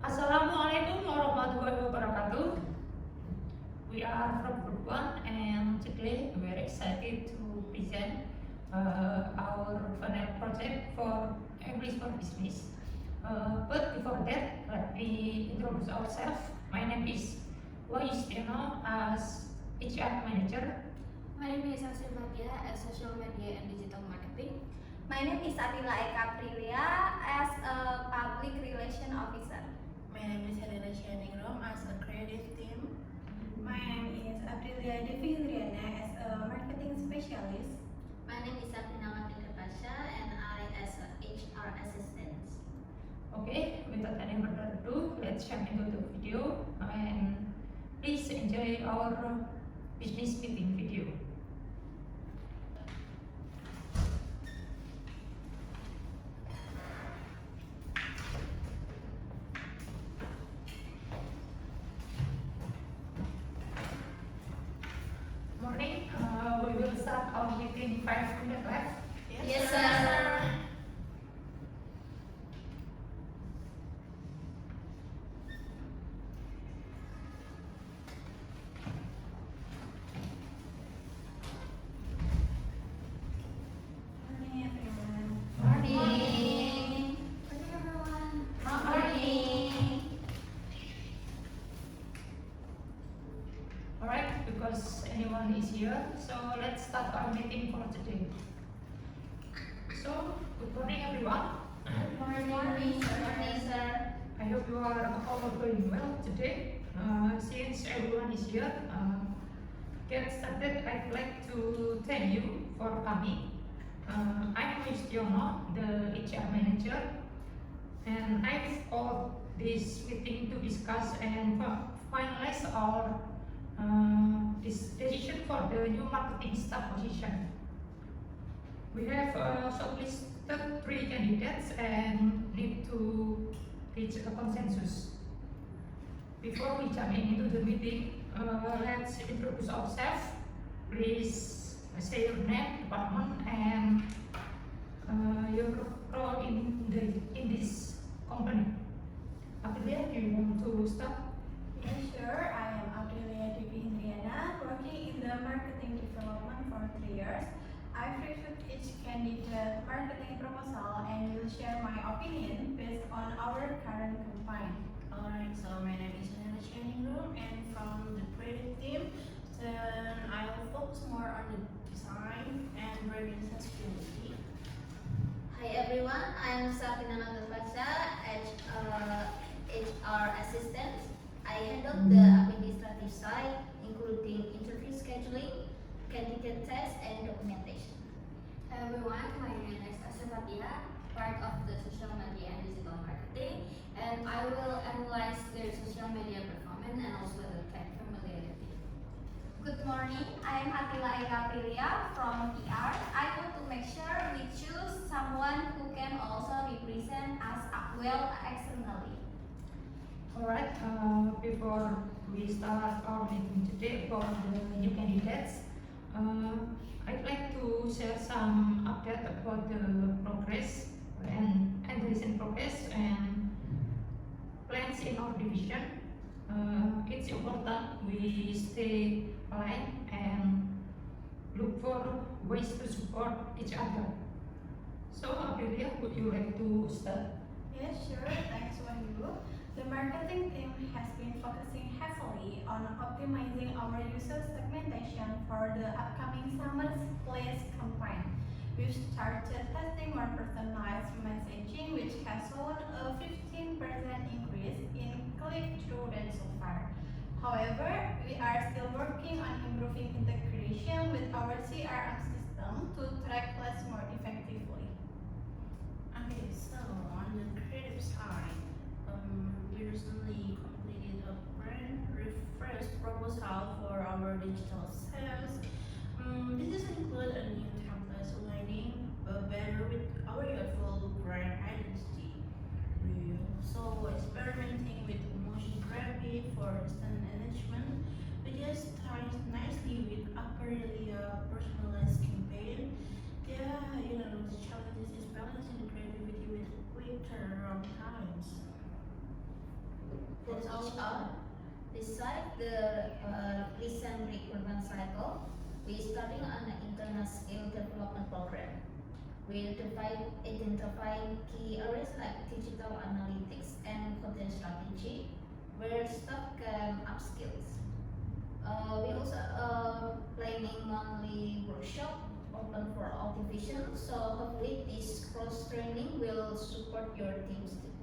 Assalamualaikum warahmatullahi wabarakatuh. We are from Group 1 and today we are excited to present our final project for English for Business. But before that, let me introduce ourselves. My name is Wayustiano as HR Manager. My name is Asir Matia as Social Media and Digital Marketing. My name is Atila Eka Prilia as a Public Relation Officer. My name is Helena Shaningrom as a creative team. My name is Aprilia Devi Indriana as a marketing specialist. My name is Sabrina Matilda Pasha and I as a HR assistant. Okay, without any further ado, let's jump into the video and please enjoy our business meeting video. Morning, we will start our meeting 5 minutes left. Yes, sir. Morning everyone. Morning. Morning everyone. Morning. Alright, because anyone is here, so let's start our meeting for today. So, good morning everyone. Morning, sir. I hope you are all doing well today. Since everyone is here, get started, I'd like to thank you for coming. I'm Justiono, the HR manager, and I've called this meeting to discuss and finalize our this decision for the new marketing staff position. We have shortlisted 3 candidates and need to reach a consensus. Before we jump into the meeting, let's introduce ourselves. Please say your name, department, and your role in this company. Aprilia, do you want to start? Yeah, sure. I am Aprilia Devi Indriana, working in the marketing development for 3 years. I've reviewed each candidate marketing proposal and will share my opinion based on our current campaign. Alright, so my name is Helena Shaningrom and from the creative team, then I will focus more on the design and branding sensibility. Hi everyone, I'm Sabrina Matilda Pasha, HR assistant. I handle the administrative side, including interview scheduling, candidate test, and documentation. Hi everyone, my name is Asir Matia, part of the Social Media and Digital Marketing, and I will analyze their social media performance and also the tech familiarity. Good morning. I am Atila Eka Prilia from PR. I want to make sure we choose someone who can also represent us well externally. Alright, before we start our meeting today for the new candidates, I'd like to share some update about the progress and recent progress and plans in our division. It's important we stay aligned and look for ways to support each other. So, Aprilia, would you like to start? Yeah, sure. Thanks, Wahyu. The marketing team has been focusing heavily on optimizing our user segmentation for the upcoming summer place campaign. We've started testing more personalized messaging, which has shown a 15% increase in click-through rate so far. However, we are still working on improving integration with our CRM system to track less more effectively. Okay, so on the creative side, we recently completed a brand refresh proposal for our digital sales. This is include a new template aligning better with our youthful brand identity. We also experimenting with emotion graphic for instant engagement, which is ties nicely with Aprilia personalized campaign. Yeah, the challenges is balancing creativity with quick turnaround times. Besides the recent recruitment cycle, we starting an internal skill development program. We identifying key areas like digital analytics and content strategy, where staff can upskills. We also planning monthly workshop open for all divisions. So hopefully this cross training will support your teams too.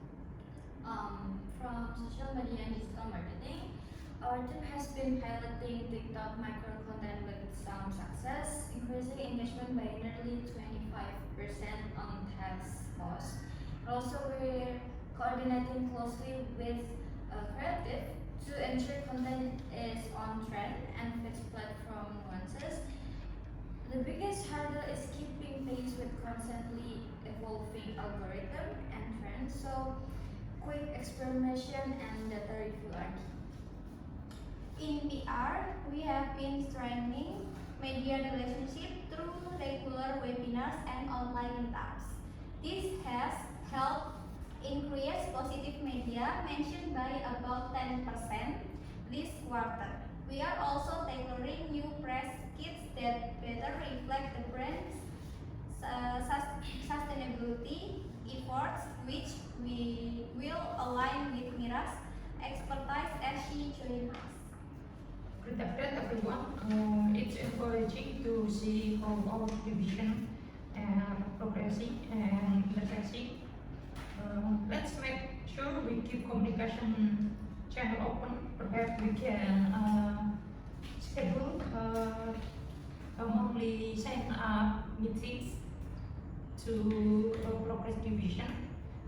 From social media and digital marketing, our team has been piloting TikTok micro content with some success, increasing engagement by nearly 25% on text posts. Also, we're coordinating closely with creative to ensure content is on trend and fits platform nuances. The biggest hurdle is keeping pace with constantly evolving algorithm and trends. So, quick experimentation and data review are key. In PR, we have been strengthening media relationship through regular webinars and online meetups. This has helped increase positive media mentioned by about 10% this quarter. We are also tailoring new press kits that better reflect the brand's sustainability efforts, which we will align with Mira's expertise as she joins us. Great update, everyone. It's encouraging to see how our division are progressing and progressing. Let's make sure we keep communication channel open. Perhaps we can schedule monthly sign-up meetings to progress division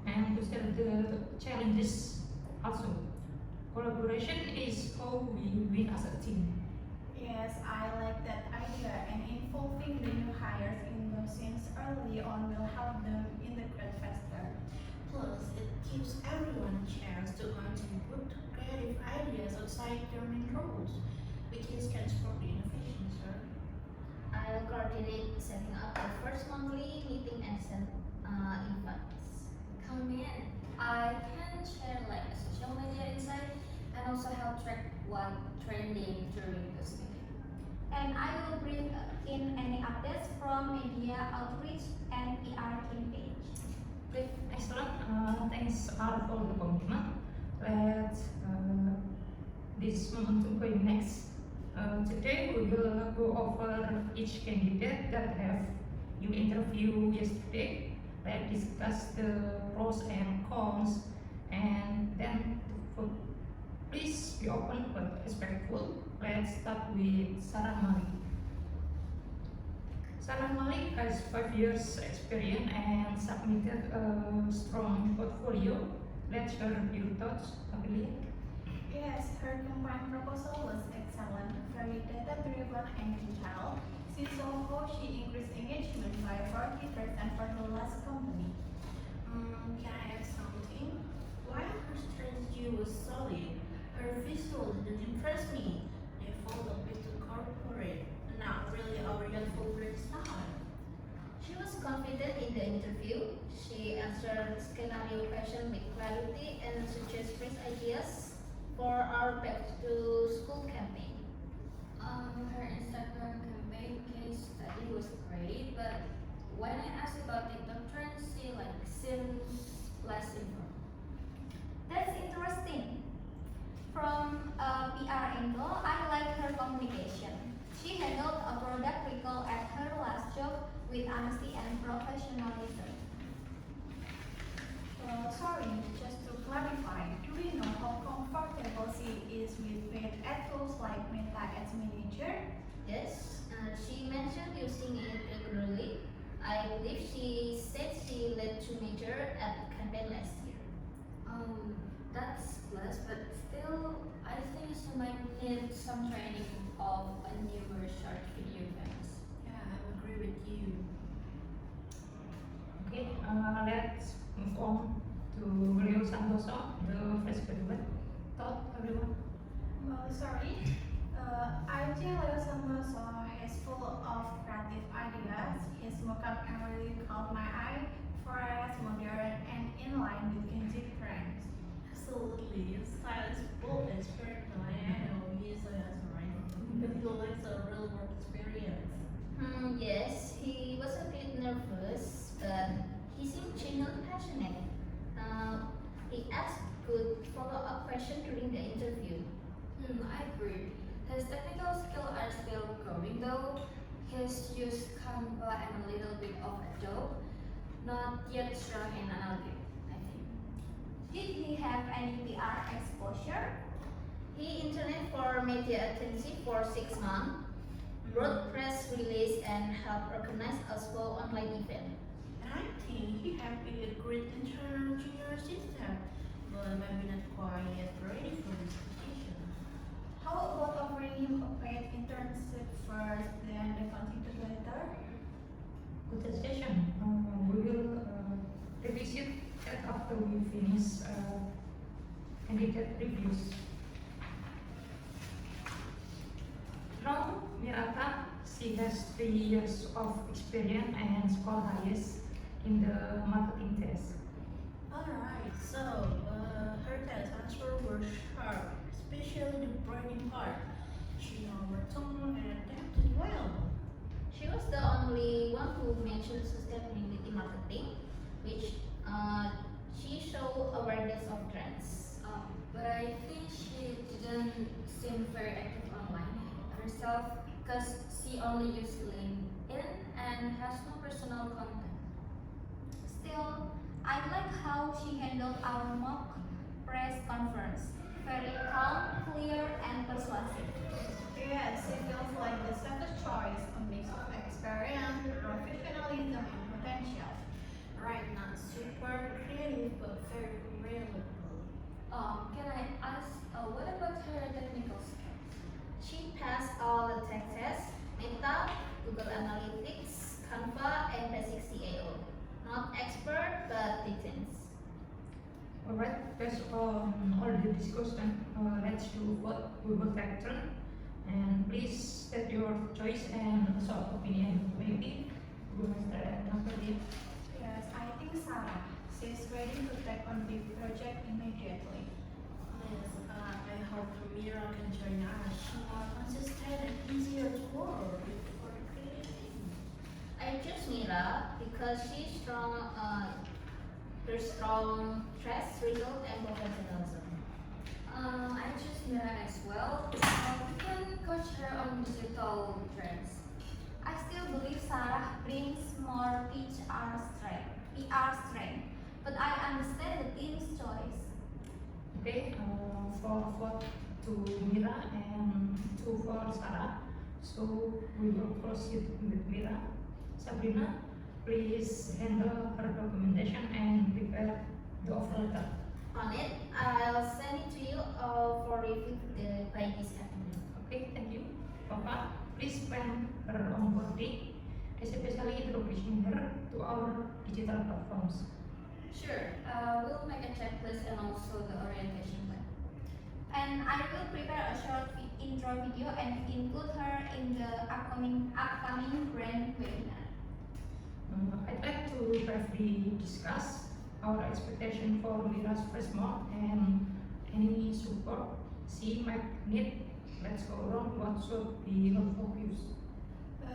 and to share the challenges also. Collaboration is how we win as a team. Yes, I like that idea, and involving the new hires in those things early on will help them integrate faster. Plus, it gives everyone a chance to contribute creative ideas outside their main roles, which can support the innovation, sir. I'll coordinate setting up the first monthly meeting and send invites. Come in. I can share like a social media insight and also help track what trending during this meeting. And I will bring in any updates from media outreach and PR campaign. Great, excellent. Thanks all for the commitment. Let's this momentum going next. Today we will go over each candidate that have you interviewed yesterday. Let's discuss the pros and cons, and then the vote. Please be open but respectful. Let's start with Sarah Malik. Sarah Malik has 5 years experience and submitted a strong portfolio. Let's hear your thoughts, Amelia. Yes, her combined proposal was excellent, very data-driven and detailed. She saw how she increased engagement by 40% for the last company. Can I add something? While her strategy was solid, her visual didn't impress me. They felt a bit too corporate, not really our young favorite style. She was confident in the interview. She answered scenario questions with clarity and suggested fresh ideas for our back to school campaign. Her Instagram campaign case study was great, but when I asked about TikTok trends, she like seemed less informed. That's interesting. From a PR angle, I like her communication. She handled a product recall at her last job with honesty and professionalism. Sorry, just to clarify, do we know how comfortable she is with paid ad tools like Meta Ads Manager? Yes, she mentioned using it regularly. I believe she said she led 2 major ad campaign last year. That's plus, but still, I think she might need some training of a newer short video games. Yeah, I agree with you. Okay, let's move on to Leo Santoso, the fresh graduate. Thought, everyone? Sorry. I think Leo Santoso is full of creative ideas. His vocabulary caught my eye, fresh, modern, and in line with Gen Z trends. Absolutely, his style is bold and spiritual, and questions during the interview. I agree. His technical skills are still growing though. His use Canva and a little bit of Adobe, not yet strong in analytics, I think. Did he have any PR exposure? He interned for media agency for 6 months, wrote press release and helped organize a small online event. And I think he had a great internal junior assistant, but maybe not quite yet ready for this position. How about offering him a paid internship first, then the contingent later? Good suggestion. We will revisit that after we finish candidate reviews. Now, Mirata, she has 3 years of experience and score highest in the marketing test. Alright, so her test answers were sharp, especially the branding part. She know her tone and adapted well. She was the only one who mentioned sustainability marketing, which she showed awareness of trends. But I think she didn't seem very active online herself because she only used LinkedIn and has no personal contact. Still, I like how she handled our mock press conference. Very calm, clear, and persuasive. Yes, it feels like the second choice, a mix of experience, professionalism, and potential. Right, not super creative but very reliable. Can I ask, what about her technical skills? She passed all the tech tests, Meta, Google Analytics, Canva, and basic CAO. Not expert, but decent. Alright, based on all the discussion, let's do what we will take turn. And please state your choice and short opinion. Maybe we will start after it. Yes, I think Sarah. She's ready to take on big project immediately. Yes, I hope Mira can join us. She more consistent and easier to work with for the creating. I choose Mira because she's strong, her strong stress result and professionalism. I choose Mira as well. We can coach her on digital trends. I still believe Sarah brings more PR strength, but I understand the team's choice. Okay, for vote to Mira and 2 for Sarah. So we will proceed with Mira. Sabrina, please handle her documentation and prepare the offer letter. On it, I'll send it to you for review by this afternoon. Okay, thank you. Papa, please plan her onboarding, especially introducing her to our digital platforms. Sure, we'll make a checklist and also the orientation plan. And I will prepare a short intro video and include her in the upcoming brand webinar. I'd like to briefly discuss our expectation for Mira's first month and any support she might need. Let's go around what should be her focus.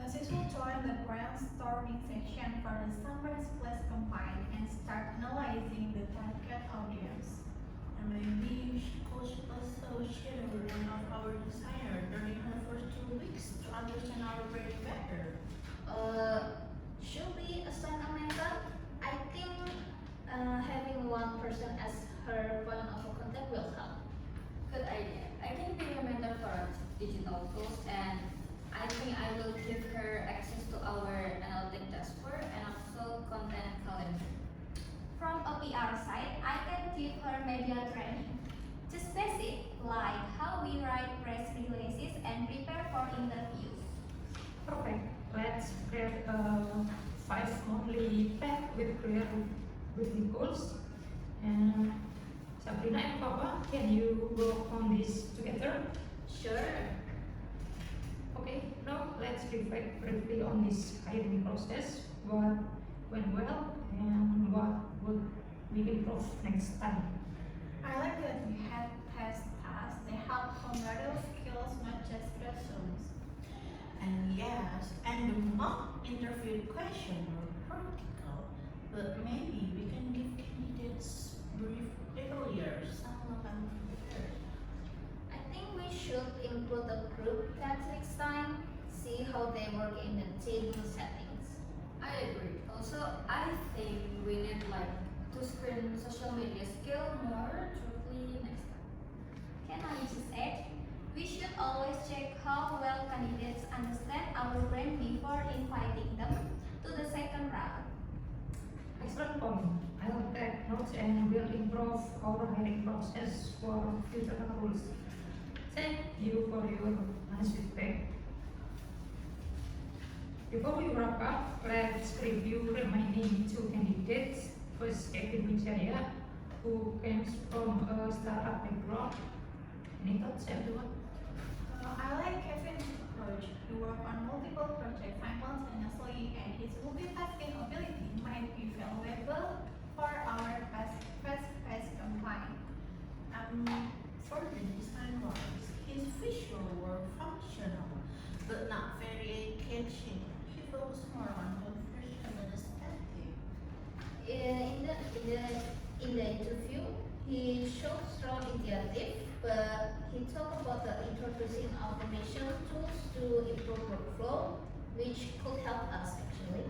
She will join the brainstorming session for the summer splash campaign and start analyzing the target audience. And maybe she could also schedule one of our designers during her first 2 weeks to understand our brand better. Should we assign a mentor? I think having one person as her point of contact will help. Good idea. I can be a mentor for our digital tools and I think I will give her access to our analytic dashboard and also content calendar. From a PR side, I can give her media training. Just basic, like how we write press releases and prepare for interviews. Perfect. Let's create a 5 monthly pack with clear weekly goals. And Sabrina and Papa, can you work on this together? Sure. Okay, now let's reflect briefly on this hiring process. What went well and what would we improve next time? I like that we had test tasks. They help hone real skills, not just resumes. And yes, and the mock interview question were practical, but maybe we can give candidates brief earlier. Some of them see how they work in the team settings. I agree. Also, I think we need like to screen social media skill more thoroughly next time. Can I just add? We should always check how well candidates understand our brand before inviting them to the second round. Excellent point. I will take notes and will improve our hiring process for future roles. Thank you for your nice feedback. Before we wrap up, let's review remaining two candidates. First, Kevin Wijaya, who comes from a startup background. Any thoughts, everyone? I like Kevin's approach. He worked on multiple projects simultaneously, and his multitasking ability might be valuable for our fast-paced campaign. For the design wise, his visual were functional, but not very catchy. He focused more on conversion and aesthetic. In the interview, he showed strong initiative, but he talked about the introducing automation tools to improve workflow, which could help us actually.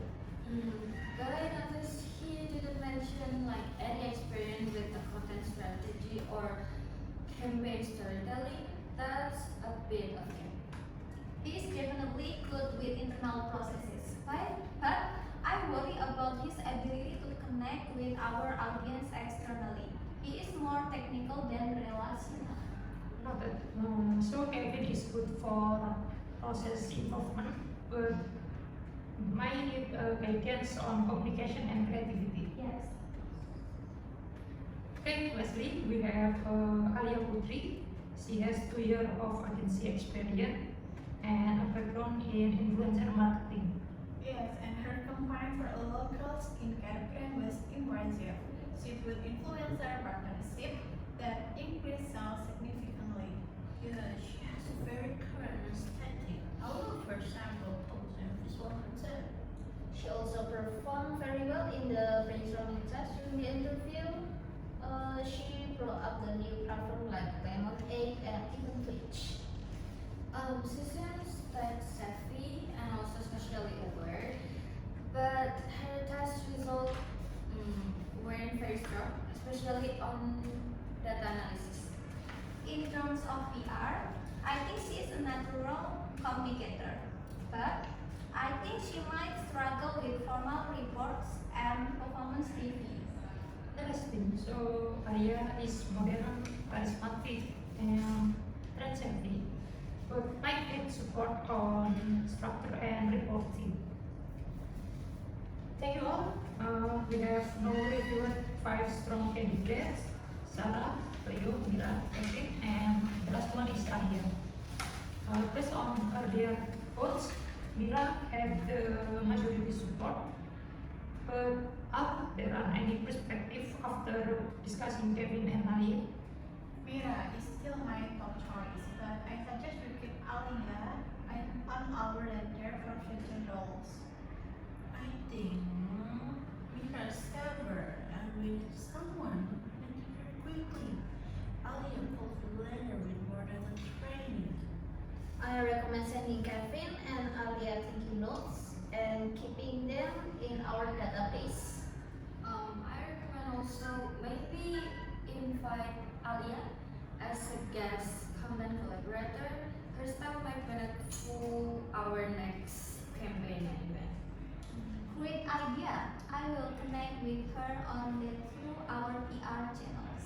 But I noticed he didn't mention like any experience with the content strategy or campaign storytelling. That's a bit of it. He is definitely good with internal processes, right? But I worry about his ability to connect with our audience externally. He is more technical than relational. Noted. So Kevin is good for process improvement, but might need guidance on communication and creativity. Yes. Okay, lastly, we have Alia Putri. She has 2 years of agency experience and a background in influencer marketing. Yes, and her campaign for a local skincare brand was impressive. She put influencer partnership that increased sales significantly. Yeah, she has a very current aesthetic. I love her sample pose and visual concept. She also performed very well in the brainstorming test during the interview. She brought up the new platform like Lemonade and even Twitch. She seems tech savvy and also socially aware, but her test results weren't very strong, especially on data analysis. In terms of PR, I think she is a natural communicator, but I think she might struggle with formal reports and performance reviews. Interesting. So Alia is modern, charismatic, and trend savvy, but might need support on structure and reporting. Thank you all. We have now reviewed 5 strong candidates: Sarah, Rio, Mira, Kevin, and the last one is Alia. Based on earlier votes, Mira had the majority support, but are there any perspective after discussing Kevin and Alia? Mira is still my top choice, but I suggest we keep Alia on our radar for future roles. I think Mira's clever and we need someone who can integrate quickly. Alia could later with more data training. I recommend sending Kevin and Alia taking notes and keeping them in our database. I recommend also maybe invite Alia as a guest content collaborator. Her style might benefit for our next campaign event. Great idea. I will connect with her on the through our PR channels.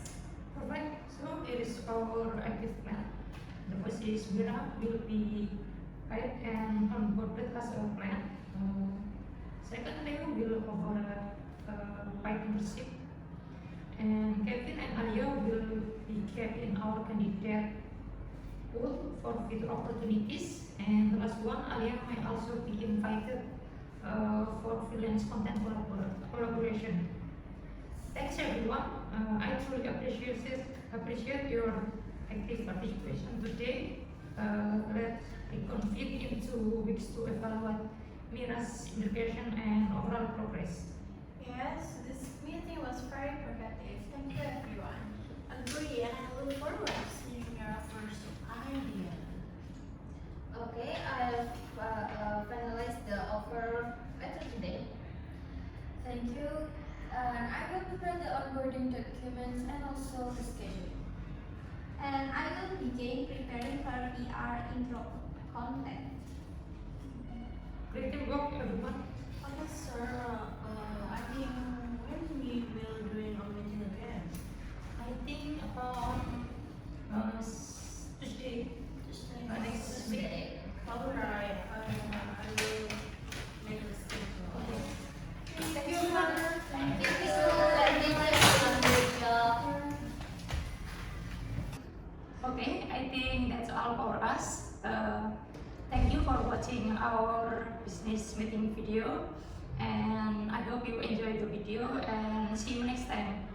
Perfect. So it is our active plan. The first is Mira will be hired and onboarded as a plan. Second, Leo will cover partnership, and Kevin and Alia will be kept in our candidate pool for future opportunities. And the last one, Alia may also be invited for freelance content collaboration. Thanks everyone. I truly appreciate your active participation today. Let's reconvene in 2 weeks to evaluate Mira's integration and overall progress. Yes, this meeting was very productive. Thank you everyone. Agree, and I look forward to seeing your first idea. Okay, I have begin preparing for PR intro content. Great work, everyone. Okay, sir. I think when we will doing a meeting again? I think on Tuesday, next week. Tuesday. Alright. I will make a schedule. Thank you, Mother. Thank you. Thank you, everyone. Good job. Okay, I think that's all for us. Thank you for watching our business meeting video, and I hope you enjoyed the video, and see you next time.